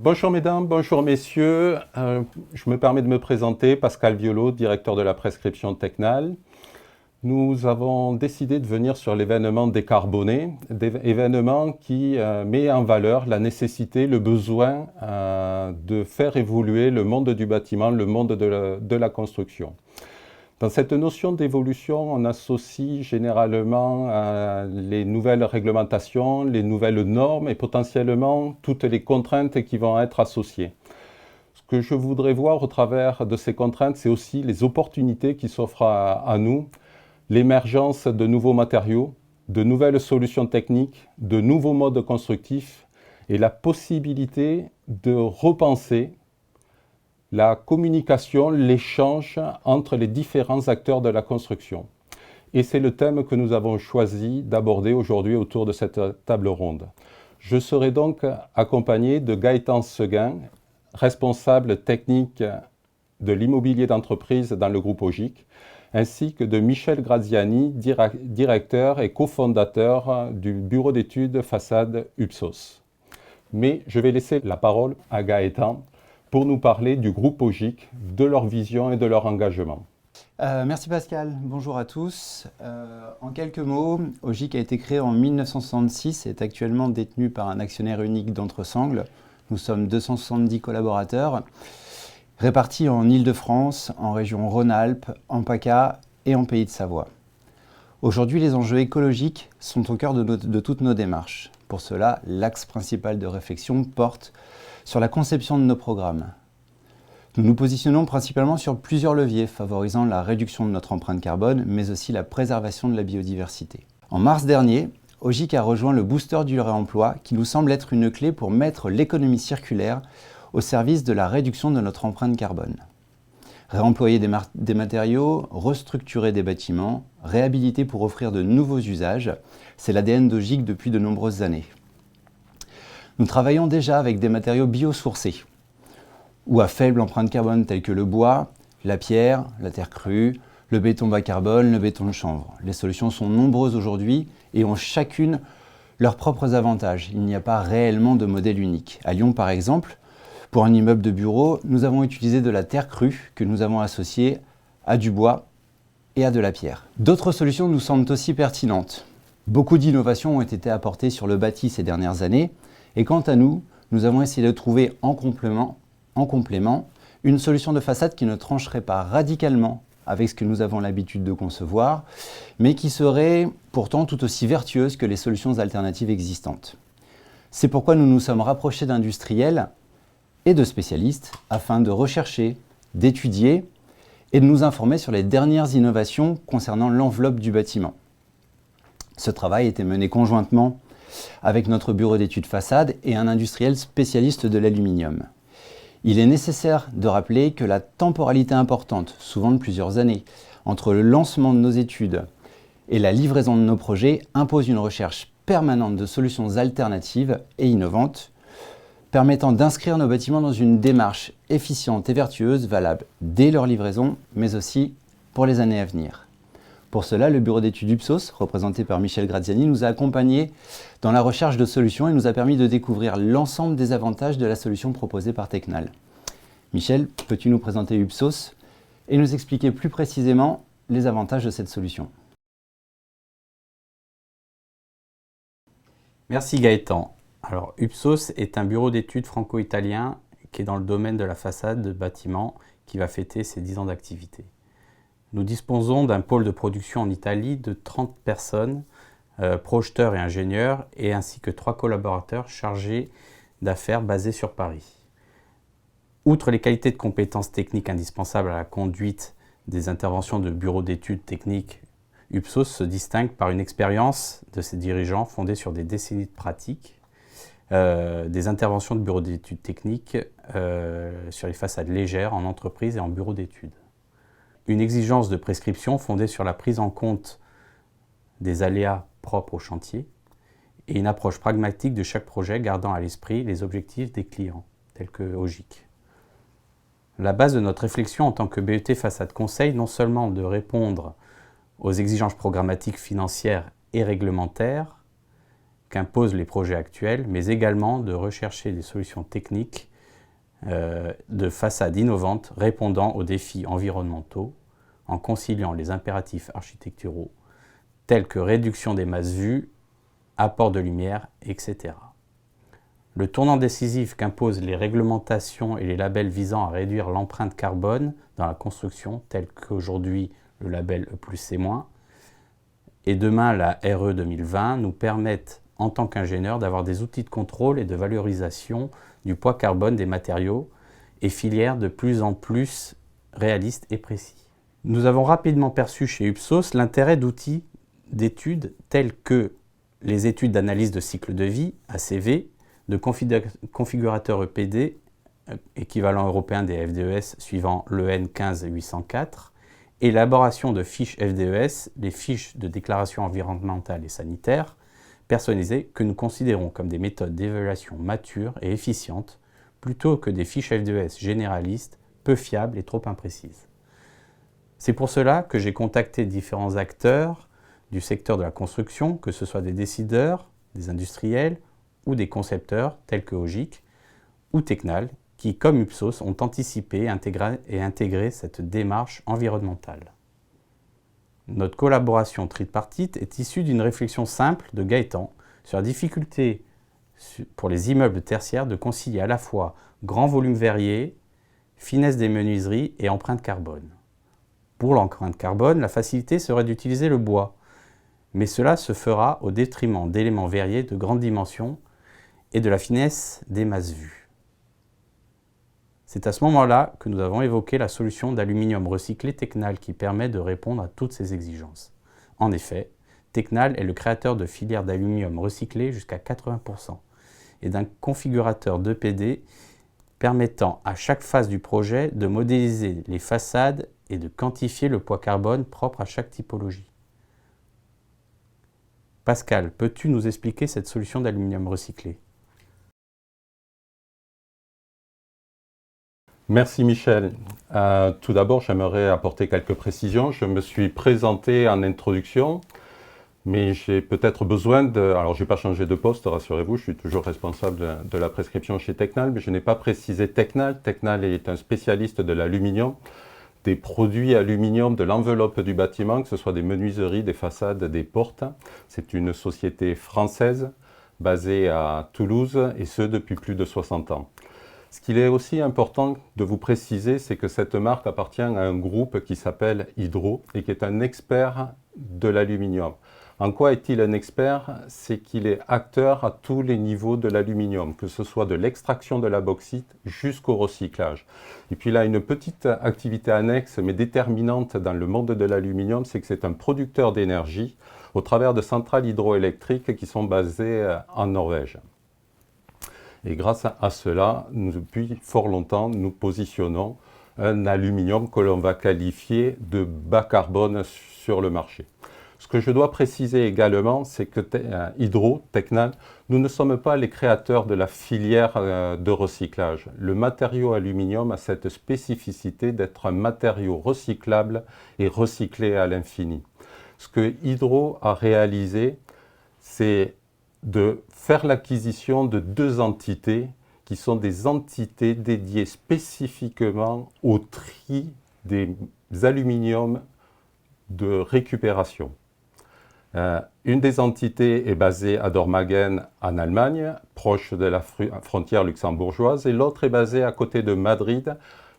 Bonjour mesdames, bonjour messieurs. Je me permets de me présenter, Pascal Violot, directeur de la prescription Tecnal. Nous avons décidé de venir sur l'événement décarboné, événement qui met en valeur la nécessité, le besoin de faire évoluer le monde du bâtiment, le monde de la construction. Dans cette notion d'évolution, on associe généralement les nouvelles réglementations, les nouvelles normes et potentiellement toutes les contraintes qui vont être associées. Ce que je voudrais voir au travers de ces contraintes, c'est aussi les opportunités qui s'offrent à nous, l'émergence de nouveaux matériaux, de nouvelles solutions techniques, de nouveaux modes constructifs et la possibilité de repenser la communication, l'échange entre les différents acteurs de la construction. Et c'est le thème que nous avons choisi d'aborder aujourd'hui autour de cette table ronde. Je serai donc accompagné de Gaëtan Seguin, responsable technique de l'immobilier d'entreprise dans le groupe Ogic, ainsi que de Michel Graziani, directeur et cofondateur du bureau d'études façade UPSOS. Mais je vais laisser la parole à Gaëtan pour nous parler du groupe Ogic, de leur vision et de leur engagement. Merci Pascal, bonjour à tous. En quelques mots, Ogic a été créé en 1966 et est actuellement détenu par un actionnaire unique d'Entresangles. Nous sommes 270 collaborateurs, répartis en Île-de-France, en région Rhône-Alpes, en PACA et en Pays de Savoie. Aujourd'hui, les enjeux écologiques sont au cœur de toutes nos démarches. Pour cela, l'axe principal de réflexion porte sur la conception de nos programmes. Nous nous positionnons principalement sur plusieurs leviers favorisant la réduction de notre empreinte carbone, mais aussi la préservation de la biodiversité. En mars dernier, Ogic a rejoint le booster du réemploi qui nous semble être une clé pour mettre l'économie circulaire au service de la réduction de notre empreinte carbone. Réemployer des matériaux, restructurer des bâtiments, réhabiliter pour offrir de nouveaux usages, c'est l'ADN d'Ogic depuis de nombreuses années. Nous travaillons déjà avec des matériaux biosourcés ou à faible empreinte carbone tels que le bois, la pierre, la terre crue, le béton bas carbone, le béton de chanvre. Les solutions sont nombreuses aujourd'hui et ont chacune leurs propres avantages. Il n'y a pas réellement de modèle unique. À Lyon par exemple, pour un immeuble de bureau, nous avons utilisé de la terre crue que nous avons associée à du bois et à de la pierre. D'autres solutions nous semblent aussi pertinentes. Beaucoup d'innovations ont été apportées sur le bâti ces dernières années. Et quant à nous, nous avons essayé de trouver en complément une solution de façade qui ne trancherait pas radicalement avec ce que nous avons l'habitude de concevoir, mais qui serait pourtant tout aussi vertueuse que les solutions alternatives existantes. C'est pourquoi nous nous sommes rapprochés d'industriels et de spécialistes afin de rechercher, d'étudier et de nous informer sur les dernières innovations concernant l'enveloppe du bâtiment. Ce travail a été mené conjointement avec notre bureau d'études façade et un industriel spécialiste de l'aluminium. Il est nécessaire de rappeler que la temporalité importante, souvent de plusieurs années, entre le lancement de nos études et la livraison de nos projets impose une recherche permanente de solutions alternatives et innovantes, permettant d'inscrire nos bâtiments dans une démarche efficiente et vertueuse valable dès leur livraison, mais aussi pour les années à venir. Pour cela, le bureau d'études UPSOS, représenté par Michel Graziani, nous a accompagnés dans la recherche de solutions et nous a permis de découvrir l'ensemble des avantages de la solution proposée par Tecnal. Michel, peux-tu nous présenter UPSOS et nous expliquer plus précisément les avantages de cette solution? Merci Gaëtan. Alors, UPSOS est un bureau d'études franco-italien qui est dans le domaine de la façade de bâtiments qui va fêter ses 10 ans d'activité. Nous disposons d'un pôle de production en Italie de 30 personnes, projeteurs et ingénieurs, et ainsi que 3 collaborateurs chargés d'affaires basés sur Paris. Outre les qualités de compétences techniques indispensables à la conduite des interventions de bureaux d'études techniques, UPSOS se distingue par une expérience de ses dirigeants fondée sur des décennies de pratique, des interventions de bureaux d'études techniques sur les façades légères en entreprise et en bureau d'études. Une exigence de prescription fondée sur la prise en compte des aléas propres au chantier et une approche pragmatique de chaque projet gardant à l'esprit les objectifs des clients, tels que Ogic. La base de notre réflexion en tant que BET Façade Conseil, non seulement de répondre aux exigences programmatiques financières et réglementaires qu'imposent les projets actuels, mais également de rechercher des solutions techniques de façades innovantes répondant aux défis environnementaux en conciliant les impératifs architecturaux tels que réduction des masses vues, apport de lumière, etc. Le tournant décisif qu'imposent les réglementations et les labels visant à réduire l'empreinte carbone dans la construction, tels qu'aujourd'hui le label E+C-, et demain la RE 2020, nous permettent en tant qu'ingénieurs d'avoir des outils de contrôle et de valorisation du poids carbone des matériaux et filières de plus en plus réalistes et précis. Nous avons rapidement perçu chez Upsos l'intérêt d'outils d'études tels que les études d'analyse de cycle de vie, ACV, de configurateurs EPD, équivalent européen des FDES suivant l'EN 15804, élaboration de fiches FDES, les fiches de déclaration environnementale et sanitaire, personnalisées que nous considérons comme des méthodes d'évaluation matures et efficientes, plutôt que des fiches FDES généralistes, peu fiables et trop imprécises. C'est pour cela que j'ai contacté différents acteurs du secteur de la construction, que ce soit des décideurs, des industriels ou des concepteurs tels que Ogic ou Tecnal, qui, comme Upsos, ont anticipé et intégré cette démarche environnementale. Notre collaboration tripartite est issue d'une réflexion simple de Gaëtan sur la difficulté pour les immeubles tertiaires de concilier à la fois grand volume verrier, finesse des menuiseries et empreinte carbone. Pour l'empreinte carbone, la facilité serait d'utiliser le bois, mais cela se fera au détriment d'éléments verriers de grande dimension et de la finesse des masses vues. C'est à ce moment-là que nous avons évoqué la solution d'aluminium recyclé Tecnal qui permet de répondre à toutes ces exigences. En effet, Tecnal est le créateur de filières d'aluminium recyclé jusqu'à 80% et d'un configurateur d'EPD permettant à chaque phase du projet de modéliser les façades et de quantifier le poids carbone propre à chaque typologie. Pascal, peux-tu nous expliquer cette solution d'aluminium recyclé ? Merci Michel. Tout d'abord, j'aimerais apporter quelques précisions. Je me suis présenté en introduction, mais j'ai peut-être besoin de... Alors, je n'ai pas changé de poste, rassurez-vous, je suis toujours responsable de la prescription chez Tecnal, mais je n'ai pas précisé Tecnal. Tecnal est un spécialiste de l'aluminium, des produits aluminium de l'enveloppe du bâtiment, que ce soit des menuiseries, des façades, des portes. C'est une société française basée à Toulouse, et ce depuis plus de 60 ans. Ce qu'il est aussi important de vous préciser, c'est que cette marque appartient à un groupe qui s'appelle Hydro et qui est un expert de l'aluminium. En quoi est-il un expert? C'est qu'il est acteur à tous les niveaux de l'aluminium, que ce soit de l'extraction de la bauxite jusqu'au recyclage. Et puis là, une petite activité annexe mais déterminante dans le monde de l'aluminium, c'est que c'est un producteur d'énergie au travers de centrales hydroélectriques qui sont basées en Norvège. Et grâce à cela, depuis fort longtemps, nous positionnons un aluminium que l'on va qualifier de bas carbone sur le marché. Ce que je dois préciser également, c'est que Hydro, Tecnal, nous ne sommes pas les créateurs de la filière de recyclage. Le matériau aluminium a cette spécificité d'être un matériau recyclable et recyclé à l'infini. Ce que Hydro a réalisé, c'est de faire l'acquisition de deux entités qui sont des entités dédiées spécifiquement au tri des aluminiums de récupération. Une des entités est basée à Dormagen en Allemagne, proche de la frontière luxembourgeoise, et l'autre est basée à côté de Madrid,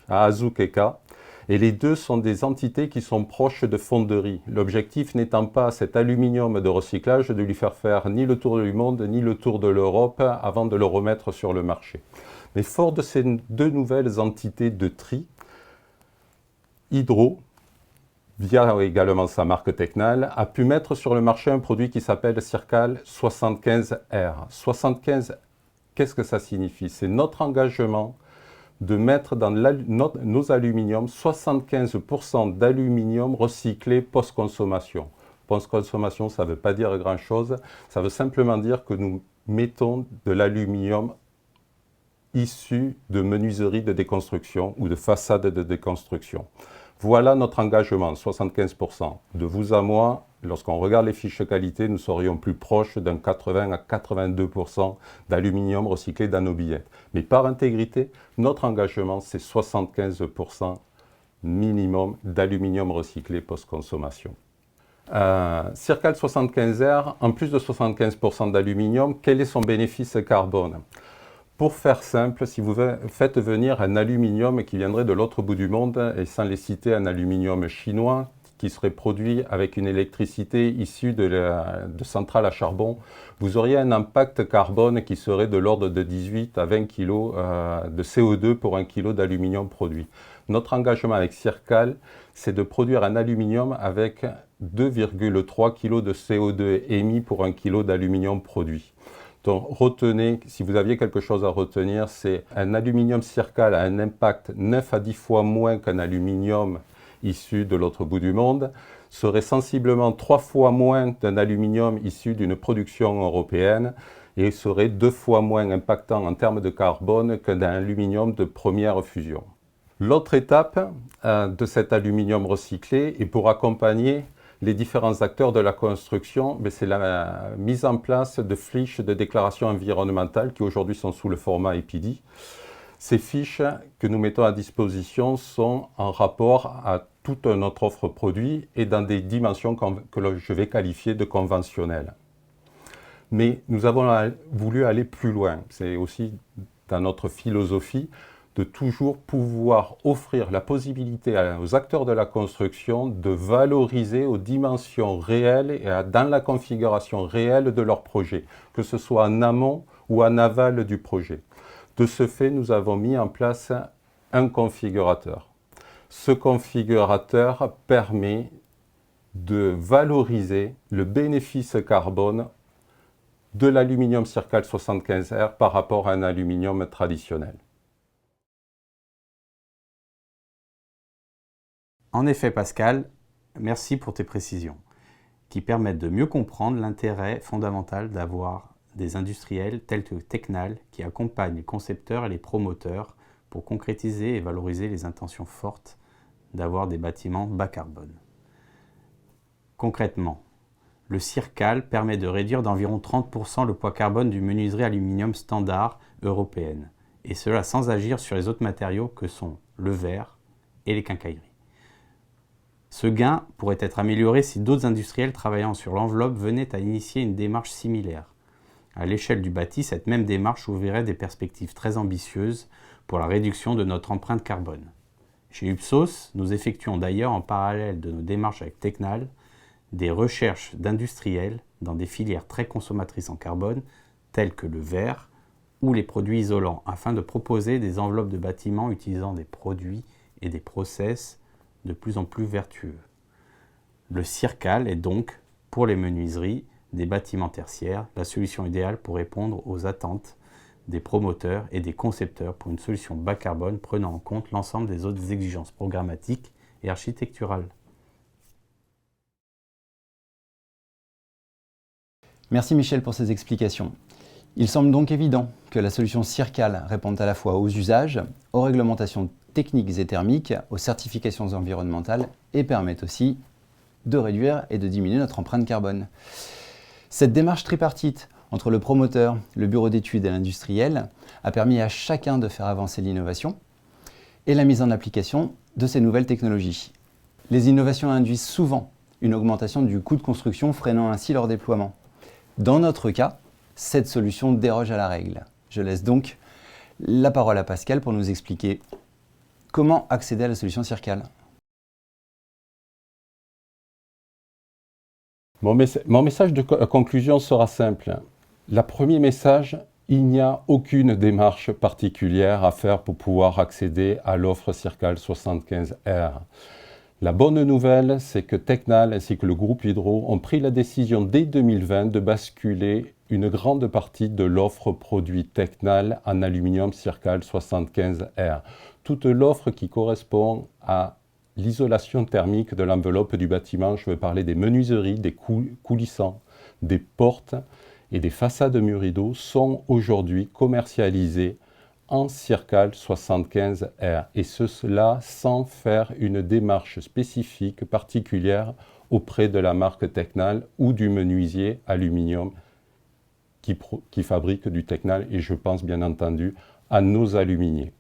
à Azuqueca. Et les deux sont des entités qui sont proches de fonderies. L'objectif n'étant pas cet aluminium de recyclage de lui faire ni le tour du monde ni le tour de l'Europe avant de le remettre sur le marché. Mais fort de ces deux nouvelles entités de tri, Hydro, via également sa marque Tecnal, a pu mettre sur le marché un produit qui s'appelle Circal 75R. 75, qu'est-ce que ça signifie? C'est notre engagement de mettre dans nos aluminiums 75% d'aluminium recyclé post-consommation. Post-consommation, ça ne veut pas dire grand-chose, ça veut simplement dire que nous mettons de l'aluminium issu de menuiseries de déconstruction ou de façades de déconstruction. Voilà notre engagement, 75%. De vous à moi, lorsqu'on regarde les fiches qualité, nous serions plus proches d'un 80 à 82% d'aluminium recyclé dans nos billettes. Mais par intégrité, notre engagement, c'est 75% minimum d'aluminium recyclé post-consommation. Circal 75R, en plus de 75% d'aluminium, quel est son bénéfice carbone? Pour faire simple, si vous faites venir un aluminium qui viendrait de l'autre bout du monde, et sans les citer, un aluminium chinois qui serait produit avec une électricité issue de centrales à charbon, vous auriez un impact carbone qui serait de l'ordre de 18 à 20 kg de CO2 pour 1 kg d'aluminium produit. Notre engagement avec Circal, c'est de produire un aluminium avec 2,3 kg de CO2 émis pour 1 kg d'aluminium produit. Donc retenez, si vous aviez quelque chose à retenir, c'est un aluminium Circal a un impact 9 à 10 fois moins qu'un aluminium issu de l'autre bout du monde, serait sensiblement 3 fois moins d'un aluminium issu d'une production européenne et serait 2 fois moins impactant en termes de carbone qu'un aluminium de première fusion. L'autre étape de cet aluminium recyclé, et pour accompagner les différents acteurs de la construction, c'est la mise en place de fiches de déclaration environnementale qui aujourd'hui sont sous le format EPD. Ces fiches que nous mettons à disposition sont en rapport à toute notre offre produit et dans des dimensions que je vais qualifier de conventionnelles. Mais nous avons voulu aller plus loin. C'est aussi dans notre philosophie de toujours pouvoir offrir la possibilité aux acteurs de la construction de valoriser aux dimensions réelles et dans la configuration réelle de leur projet, que ce soit en amont ou en aval du projet. De ce fait, nous avons mis en place un configurateur. Ce configurateur permet de valoriser le bénéfice carbone de l'aluminium Circal 75R par rapport à un aluminium traditionnel. En effet, Pascal, merci pour tes précisions, qui permettent de mieux comprendre l'intérêt fondamental d'avoir des industriels tels que Tecnal qui accompagnent les concepteurs et les promoteurs pour concrétiser et valoriser les intentions fortes d'avoir des bâtiments bas carbone. Concrètement, le Circal permet de réduire d'environ 30% le poids carbone du menuiserie aluminium standard européenne, et cela sans agir sur les autres matériaux que sont le verre et les quincailleries. Ce gain pourrait être amélioré si d'autres industriels travaillant sur l'enveloppe venaient à initier une démarche similaire. À l'échelle du bâti, cette même démarche ouvrirait des perspectives très ambitieuses pour la réduction de notre empreinte carbone. Chez Upsos, nous effectuons d'ailleurs en parallèle de nos démarches avec Tecnal des recherches d'industriels dans des filières très consommatrices en carbone telles que le verre ou les produits isolants afin de proposer des enveloppes de bâtiments utilisant des produits et des process de plus en plus vertueux. Le Circal est donc, pour les menuiseries, des bâtiments tertiaires, la solution idéale pour répondre aux attentes des promoteurs et des concepteurs pour une solution bas carbone prenant en compte l'ensemble des autres exigences programmatiques et architecturales. Merci Michel pour ces explications. Il semble donc évident que la solution Circal répond à la fois aux usages, aux réglementations techniques et thermiques, aux certifications environnementales et permet aussi de réduire et de diminuer notre empreinte carbone. Cette démarche tripartite entre le promoteur, le bureau d'études et l'industriel a permis à chacun de faire avancer l'innovation et la mise en application de ces nouvelles technologies. Les innovations induisent souvent une augmentation du coût de construction, freinant ainsi leur déploiement. Dans notre cas, cette solution déroge à la règle. Je laisse donc la parole à Pascal pour nous expliquer comment accéder à la solution Circal. Mon message de conclusion sera simple. Le premier message, il n'y a aucune démarche particulière à faire pour pouvoir accéder à l'offre Circal 75R. La bonne nouvelle, c'est que Tecnal ainsi que le groupe Hydro ont pris la décision dès 2020 de basculer une grande partie de l'offre produit Tecnal en aluminium Circal 75R. Toute l'offre qui correspond à l'isolation thermique de l'enveloppe du bâtiment, je veux parler des menuiseries, des coulissants, des portes et des façades murs rideaux, sont aujourd'hui commercialisées en Circal 75R, et cela sans faire une démarche spécifique particulière auprès de la marque Tecnal ou du menuisier aluminium qui fabrique du Tecnal, et je pense bien entendu à nos aluminiers.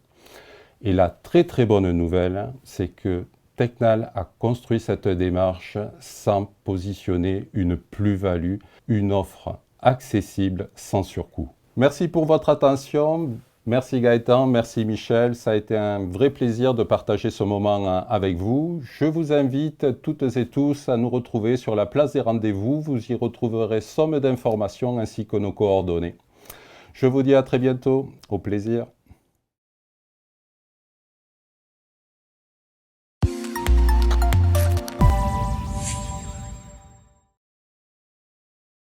Et la très très bonne nouvelle, c'est que Tecnal a construit cette démarche sans positionner une plus-value, une offre accessible sans surcoût. Merci pour votre attention. Merci Gaëtan, merci Michel. Ça a été un vrai plaisir de partager ce moment avec vous. Je vous invite toutes et tous à nous retrouver sur la place des rendez-vous. Vous y retrouverez somme d'informations ainsi que nos coordonnées. Je vous dis à très bientôt. Au plaisir.